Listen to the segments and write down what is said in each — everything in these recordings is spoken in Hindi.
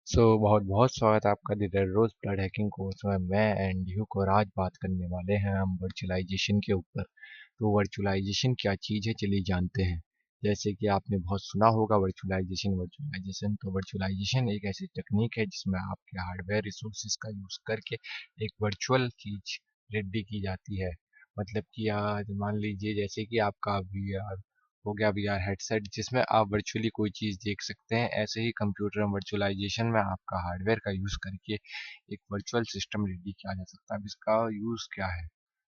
बहुत बहुत स्वागत है आपका the red rose blood hacking course में। मैं एंड यू को आज बात करने वाले हैं हम वर्चुअलाइजेशन के ऊपर। तो वर्चुअलाइजेशन क्या चीज़ है, चलिए जानते हैं। जैसे कि आपने बहुत सुना होगा वर्चुअलाइजेशन। तो वर्चुअलाइजेशन एक ऐसी टेक्निक है जिसमें आपके हार्डवेयर रिसोर्सेज का यूज़ करके एक वर्चुअल चीज रेडी की जाती है। मतलब कि आज मान लीजिए जैसे कि आपका वीआर हो गया, वीआर हेडसेट जिसमें आप वर्चुअली कोई चीज़ देख सकते हैं। ऐसे ही कंप्यूटर वर्चुअलाइजेशन में आपका हार्डवेयर का यूज़ करके एक वर्चुअल सिस्टम रेडी किया जा सकता है। अब इसका यूज़ क्या है,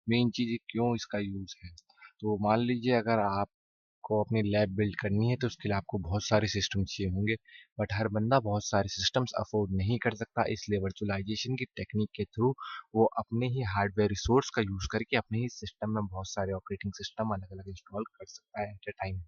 मेन चीज़ क्यों इसका यूज़ है। तो मान लीजिए अगर आपको अपनी लैब बिल्ड करनी है तो उसके लिए आपको बहुत सारे सिस्टम चाहिए होंगे। बट हर बंदा बहुत सारे सिस्टम्स अफोर्ड नहीं कर सकता, इसलिए वर्चुअलाइजेशन की टेक्निक के थ्रू वो अपने ही हार्डवेयर रिसोर्स का यूज़ करके अपने ही सिस्टम में बहुत सारे ऑपरेटिंग सिस्टम अलग अलग इंस्टॉल कर सकता है एट ए टाइम।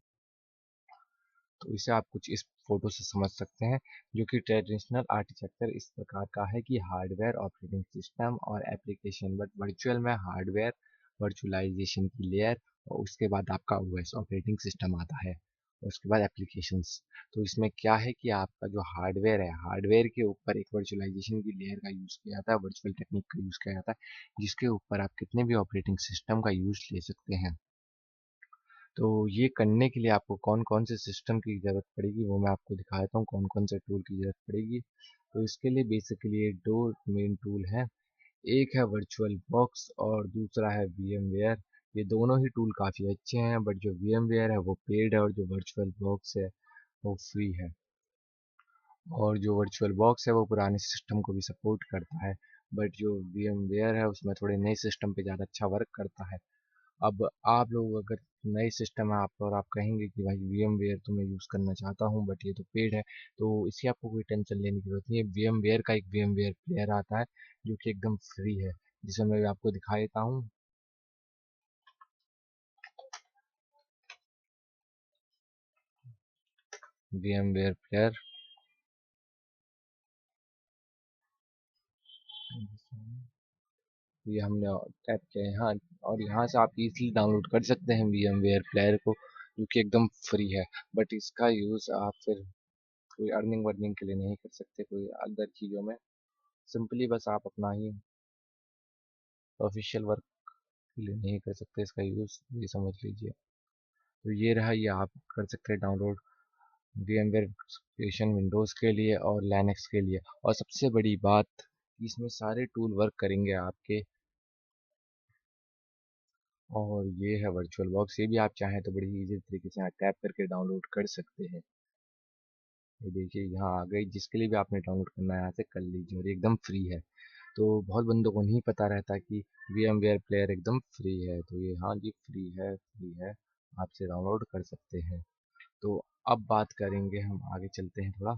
तो इसे आप कुछ इस फोटो से समझ सकते हैं, जो कि ट्रेडिशनल आर्किटेक्चर इस प्रकार का है कि हार्डवेयर ऑपरेटिंग सिस्टम और एप्लीकेशन, बट वर्चुअल में हार्डवेयर वर्चुअलाइजेशन की लेयर और उसके बाद आपका ओएस ऑपरेटिंग सिस्टम आता है और उसके बाद एप्लीकेशंस। तो इसमें क्या है कि आपका जो हार्डवेयर है, हार्डवेयर के ऊपर एक वर्चुअलाइजेशन की लेयर का यूज़ किया जाता है, वर्चुअल टेक्निक का यूज़ किया जाता है, जिसके ऊपर आप कितने भी ऑपरेटिंग सिस्टम का यूज़ ले सकते हैं। तो ये करने के लिए आपको कौन कौन से सिस्टम की ज़रूरत पड़ेगी वो मैं आपको दिखा देता हूँ, कौन कौन से टूल की ज़रूरत पड़ेगी। तो इसके लिए बेसिकली दो मेन टूल हैं। एक है वर्चुअल बॉक्स और दूसरा है VMware। ये दोनों ही टूल काफ़ी अच्छे हैं, बट जो VMware है वो पेड है और जो वर्चुअल बॉक्स है वो फ्री है। और जो वर्चुअल बॉक्स है वो पुराने सिस्टम को भी सपोर्ट करता है, बट जो VMware है उसमें थोड़े नए सिस्टम पे ज़्यादा अच्छा वर्क करता है। अब आप लोग अगर नए सिस्टम है आप और आप कहेंगे कि भाई VMware तो मैं यूज़ करना चाहता हूँ बट ये तो पेड है, तो इसकी आपको कोई टेंशन लेने की ज़रूरत नहीं है। VMware का एक VMware प्लेयर आता है जो कि एकदम फ्री है, जिसे मैं आपको दिखा देता हूँ। VMware प्लेयर, ये हमने टैप किया है यहाँ, और यहाँ से आप इजीली डाउनलोड कर सकते हैं VMware प्लेयर को, जो कि एकदम फ्री है। बट इसका यूज़ आप फिर कोई अर्निंग वर्निंग के लिए नहीं कर सकते, कोई अदर चीज़ों में। सिंपली बस आप अपना ही ऑफिशियल वर्क के लिए नहीं कर सकते इसका यूज़, ये समझ लीजिए। तो ये रहा, ये आप कर सकते हैं डाउनलोड VMware वर्कस्टेशन विंडोज़ के लिए और लिनक्स के लिए। और सबसे बड़ी बात, इसमें सारे टूल वर्क करेंगे आपके। और ये है वर्चुअल बॉक्स, ये भी आप चाहें तो बड़ी इजी तरीके से यहाँ टैप करके डाउनलोड कर सकते हैं। ये देखिए यहाँ आ गई, जिसके लिए भी आपने डाउनलोड करना है यहाँ से कर लीजिए और ये एकदम फ्री है। तो बहुत बंदों को नहीं पता रहता कि VMware प्लेयर एकदम फ्री है, तो ये हाँ जी फ्री है, आप इसे डाउनलोड कर सकते हैं। तो अब बात करेंगे, हम आगे चलते हैं थोड़ा।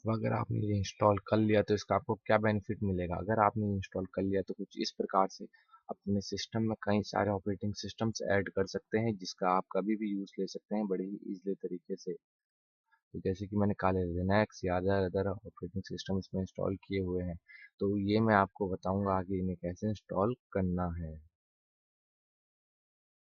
तो अगर आपने ये इंस्टॉल कर लिया तो इसका आपको क्या बेनिफिट मिलेगा। अगर आपने इंस्टॉल कर लिया तो कुछ इस प्रकार से अपने सिस्टम में कई सारे ऑपरेटिंग सिस्टम्स ऐड कर सकते हैं, जिसका आप कभी भी यूज़ ले सकते हैं बड़े ही ईजिली तरीके से। तो जैसे कि मैंने काले लिनक्स या अदर अदर ऑपरेटिंग सिस्टम इसमें इंस्टॉल किए हुए हैं, तो ये मैं आपको बताऊंगा आगे इन्हें कैसे इंस्टॉल करना है।